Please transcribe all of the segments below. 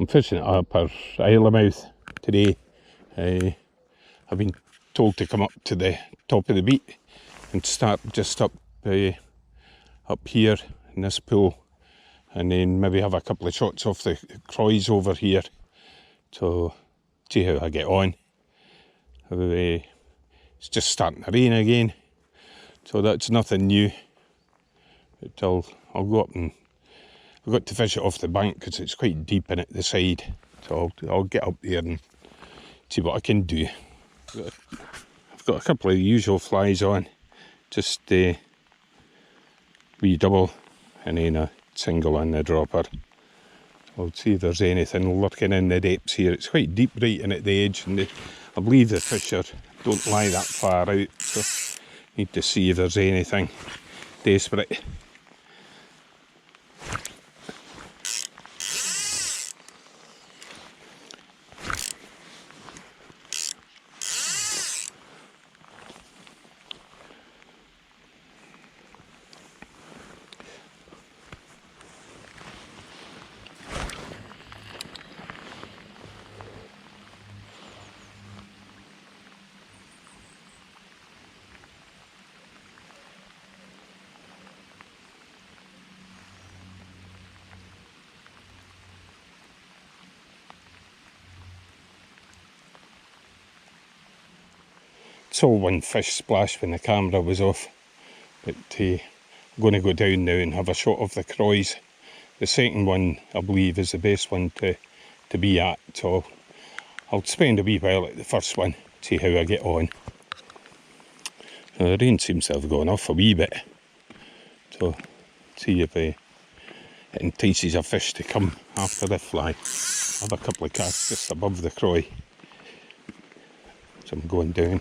I'm fishing at Upper Islamouth today. I've been told to come up to the top of the beat and start just up here in this pool, and then maybe have a couple of shots off the croys over here. So see how I get on. It's just starting to rain again, so that's nothing new. But I'll go up, and I've got to fish it off the bank because it's quite deep in at the side. So I'll get up there and see what I can do. I've got a couple of the usual flies on, just a wee double and then a single in the dropper. I'll see if there's anything lurking in the depths here. It's quite deep right in at the edge, and I believe the fish don't lie that far out, so need to see if there's anything desperate. Saw one fish splash when the camera was off, but I'm going to go down now and have a shot of the croys. The second one, I believe, is the best one to be at, so I'll spend a wee while at the first one, see how I get on. Now, the rain seems to have gone off a wee bit, so see if it entices a fish to come after the fly. I have a couple of casts just above the croy, so I'm going down.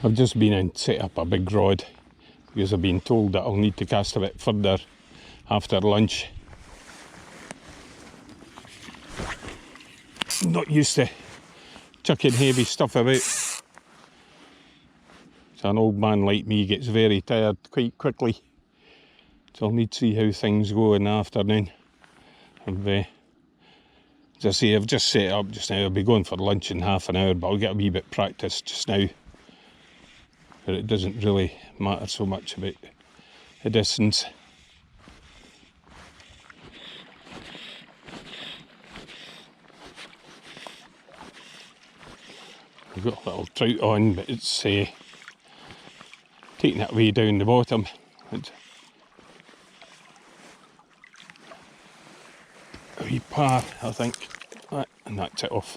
I've just been and set up a big rod because I've been told that I'll need to cast a bit further after lunch. I'm not used to chucking heavy stuff about. So an old man like me gets very tired quite quickly. So I'll need to see how things go in the afternoon. I've As I say, I've just set it up just now. I'll be going for lunch in half an hour, but I'll get a wee bit practice just now. But it doesn't really matter so much about the distance. We've got a little trout on, but it's taking it way down the bottom. It's a wee par, I think, and that's it off.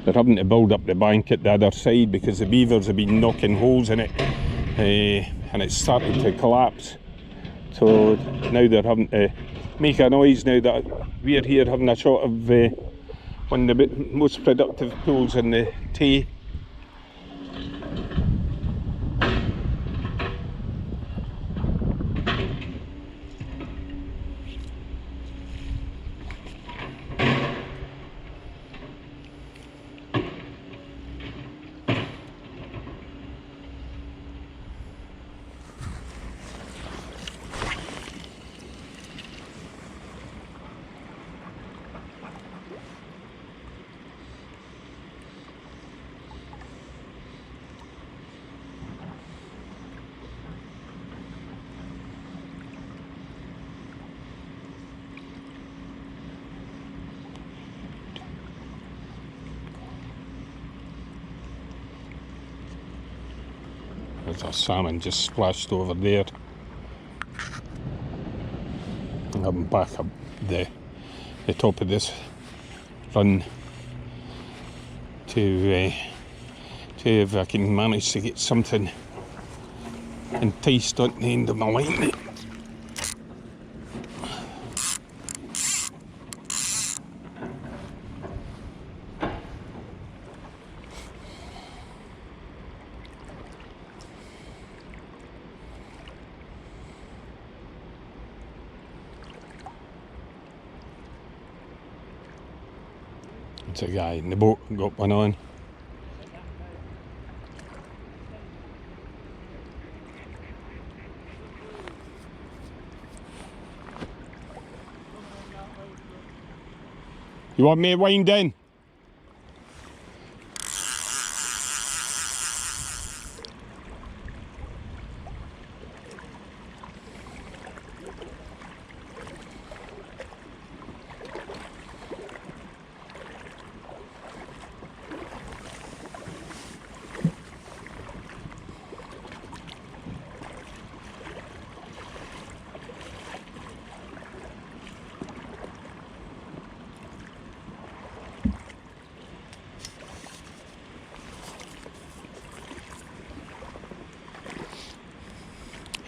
They're having to build up the bank at the other side because the beavers have been knocking holes in it, and it's starting to collapse. So now they're having to make a noise now that we're here having a shot of one of the most productive pools in the Tay. There's a salmon just splashed over there. I'm back up the top of this run to see if I can manage to get something enticed on the end of my line. It's a guy in the boat, got one on. You want me to wind in?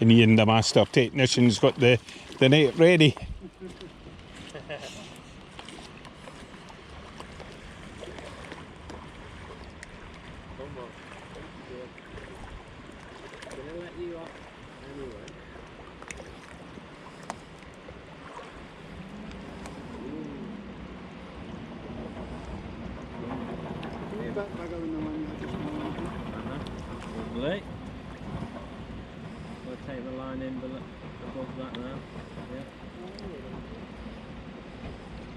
And Iain, the master technician's got the net ready. Lovely. We'll take the line in above that now. Yeah.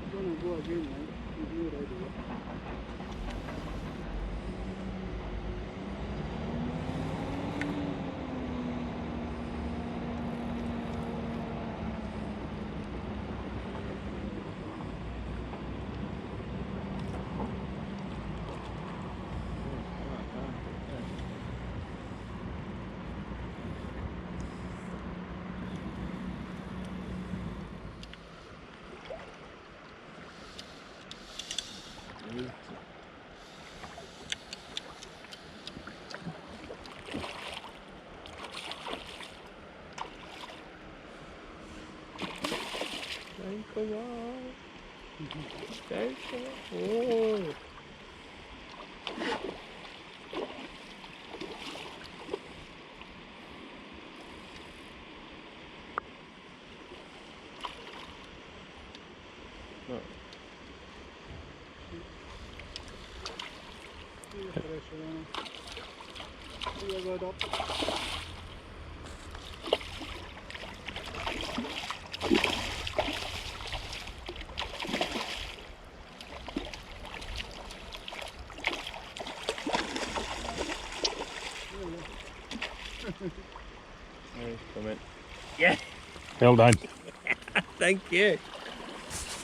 I'm gonna go again, man. You do it right. the pressure on it. Pull your rod up. Oh, he's coming. Yeah, Well done. thank you.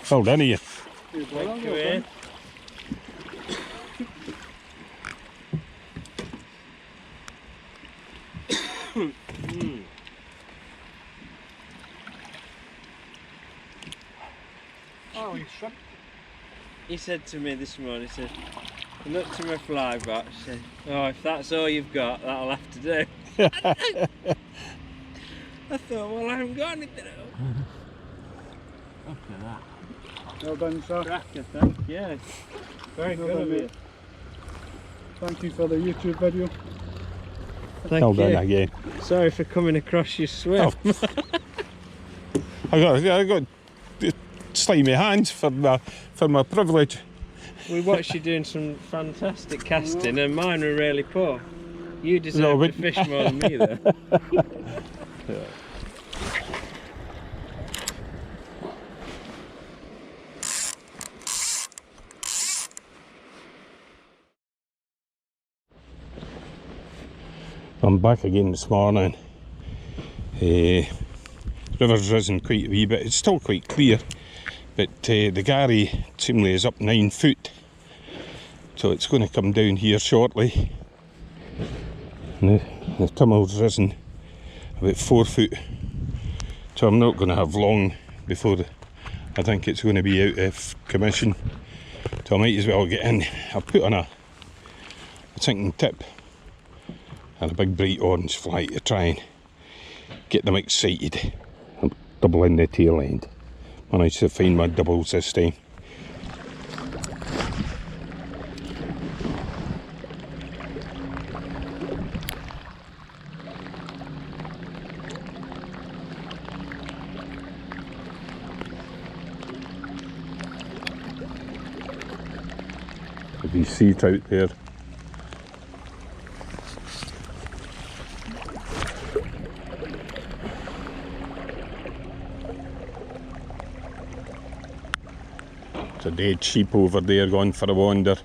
Well done, Ian. Thank you, Iain. Oh, he's shut. He said to me this morning, he said, I looked to my fly box, he said, oh, if that's all you've got, that'll have to do. I thought, well, I haven't got anything else. Look at that. Well done, sir. Cracker, thank you. Very Well good done, of you. mate. Thank you for the YouTube video. Thank Well you. done again. Sorry for coming across your swim. Oh. I got slimy hands for my privilege. We watched you doing some fantastic casting and mine were really poor. You deserve but- to fish more than me there. I'm back again this morning. River's risen quite a wee bit. It's still quite clear, but the Gary seemingly is up 9 foot, so it's going to come down here shortly. And the Tummel's risen about 4 foot, so I'm not going to have long before I think it's going to be out of commission. So I might as well get in. I'll put on a sinking tip and a big bright orange fly to try and get them excited. I'm doubling the tail end. Managed to find my doubles this time. There's these sea trout there. A dead sheep over there gone for a wander.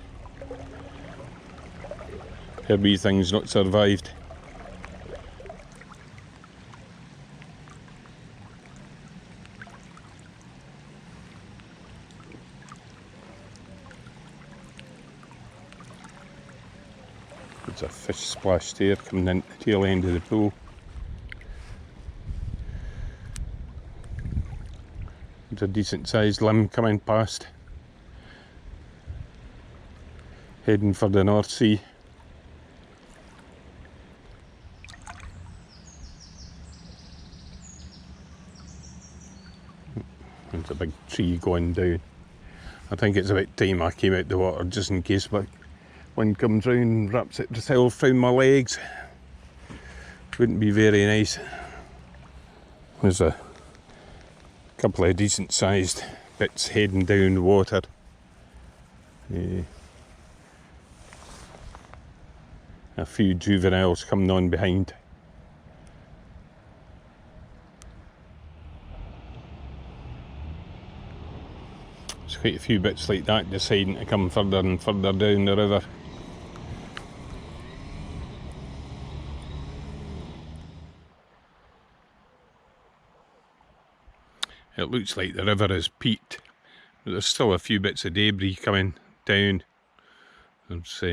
Her wee thing's not survived. There's a fish splashed there coming into the tail end of the pool. There's a decent sized limb coming past, heading for the North Sea. There's a big tree going down. I think it's about time I came out the water just in case one comes round and wraps itself round my legs. Wouldn't be very nice. There's a couple of decent sized bits heading down the water. A few juveniles coming on behind. There's quite a few bits like that deciding to come further and further down the river. It looks like the river has peaked, but there's still a few bits of debris coming down. It's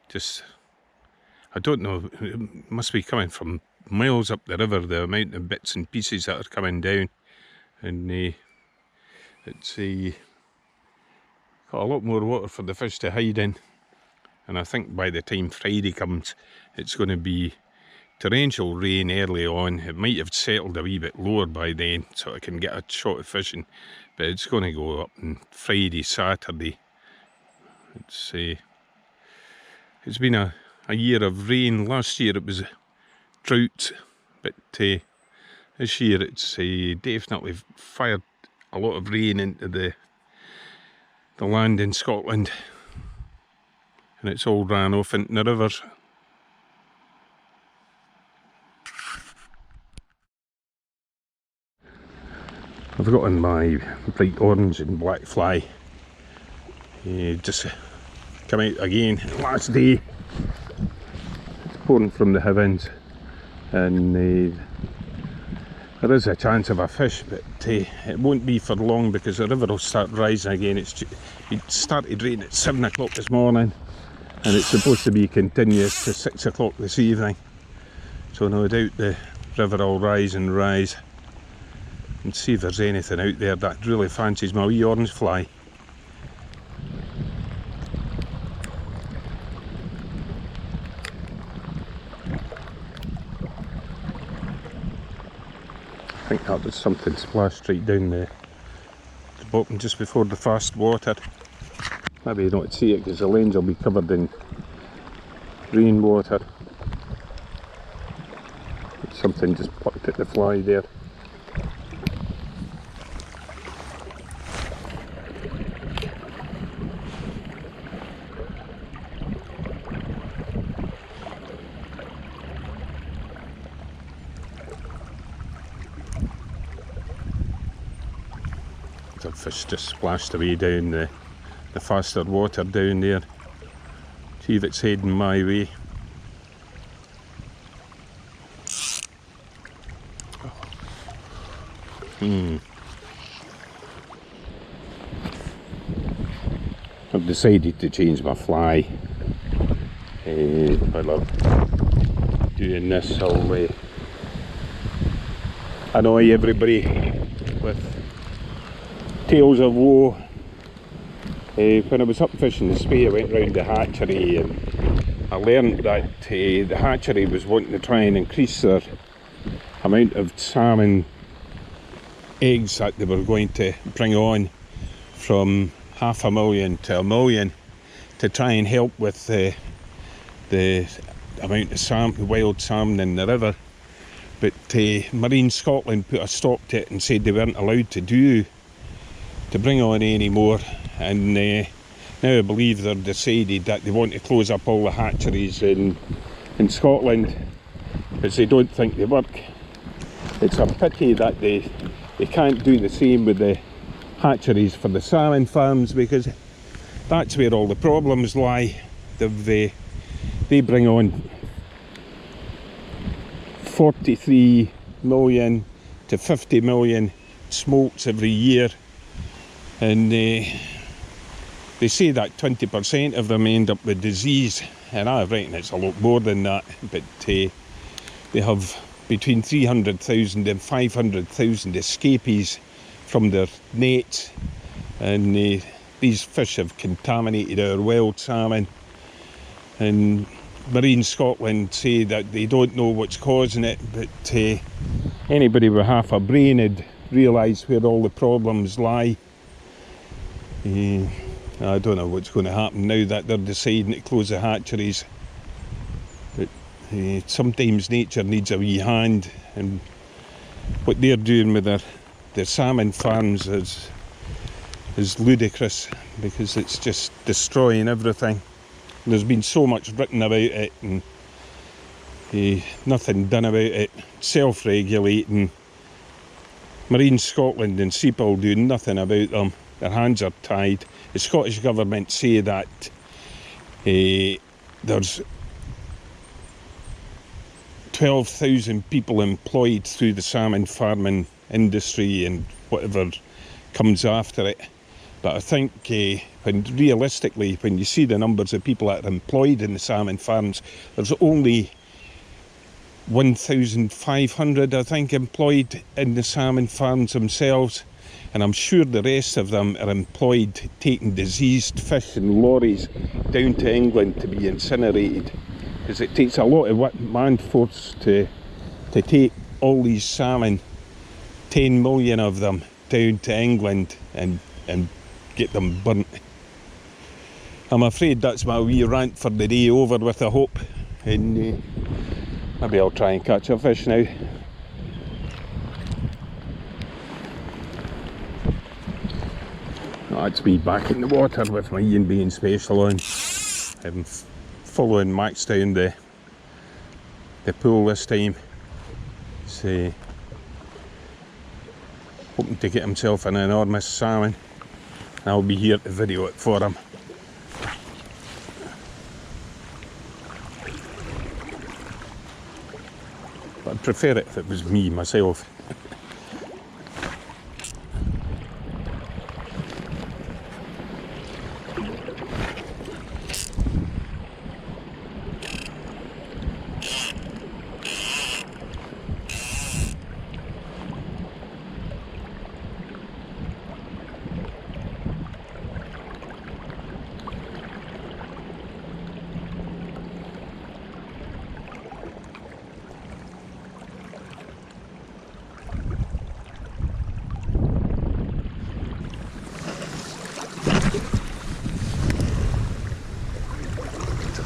just, I don't know, it must be coming from miles up the river, the amount of bits and pieces that are coming down. And it's got a lot more water for the fish to hide in. And I think by the time Friday comes, it's going to be torrential rain early on. It might have settled a wee bit lower by then, so I can get a shot of fishing. But it's going to go up on Friday, Saturday. It's been a year of rain. Last year it was drought, but this year it's definitely fired a lot of rain into the land in Scotland. and it's all ran off into the rivers. I've got on my bright orange and black fly. Just come out again last day. It's pouring from the heavens, and there is a chance of a fish, but it won't be for long because the river will start rising again. It started raining at 7 o'clock this morning, and it's supposed to be continuous to 6 o'clock this evening. So no doubt the river will rise and rise, and see if there's anything out there that really fancies my wee orange fly. I think that was something splashed right down the bottom just before the fast water. Maybe you don't see it because the lanes will be covered in rainwater. Something just plucked at the fly there. The fish just splashed away down the faster water down there. See if it's heading my way. I've decided to change my fly. While I'm doing this, I'll annoy everybody with tales of woe. When I was up fishing the Spey, I went round the hatchery and I learned that the hatchery was wanting to try and increase their amount of salmon eggs that they were going to bring on from 500,000 to 1 million to try and help with the amount of wild salmon in the river. But Marine Scotland put a stop to it and said they weren't allowed to bring on any more, and now I believe they've decided that they want to close up all the hatcheries in Scotland because they don't think they work. It's a pity that they can't do the same with the hatcheries for the salmon farms, because that's where all the problems lie. They bring on 43 million to 50 million smolts every year, and they say that 20% of them end up with disease, and I reckon it's a lot more than that. But they have between 300,000 and 500,000 escapees from their nets, and these fish have contaminated our wild salmon. And Marine Scotland say that they don't know what's causing it, but anybody with half a brain would realise where all the problems lie. I don't know what's going to happen now that they're deciding to close the hatcheries, but sometimes nature needs a wee hand, and what they're doing with their salmon farms is ludicrous, because it's just destroying everything. There's been so much written about it and nothing done about it. Self-regulating. Marine Scotland and Seapole do nothing about them. Their hands are tied. The Scottish Government say that there's 12,000 people employed through the salmon farming industry and whatever comes after it. But I think realistically, when you see the numbers of people that are employed in the salmon farms, there's only 1,500, I think, employed in the salmon farms themselves. And I'm sure the rest of them are employed taking diseased fish in lorries down to England to be incinerated. Because it takes a lot of man-force to take all these salmon, 10 million of them, down to England and get them burnt. I'm afraid that's my wee rant for the day over with, I hope. And maybe I'll try and catch a fish now. That's me back in the water with my Iain Being special on. following Max down the pool this time. So, hoping to get himself an enormous salmon. I'll be here to video it for him. But I'd prefer it if it was me, myself.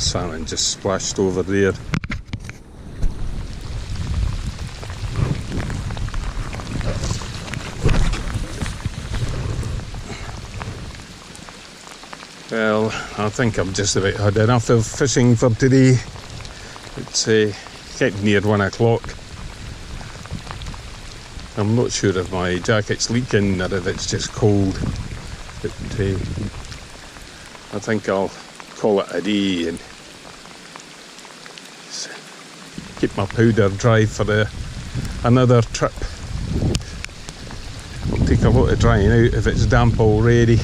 Salmon just splashed over there. Well, I think I've just about had enough of fishing for today. It's getting near 1 o'clock. I'm not sure if my jacket's leaking or if it's just cold, but I think I'll call it a day and keep my powder dry for another trip. It'll take a lot of drying out if it's damp already.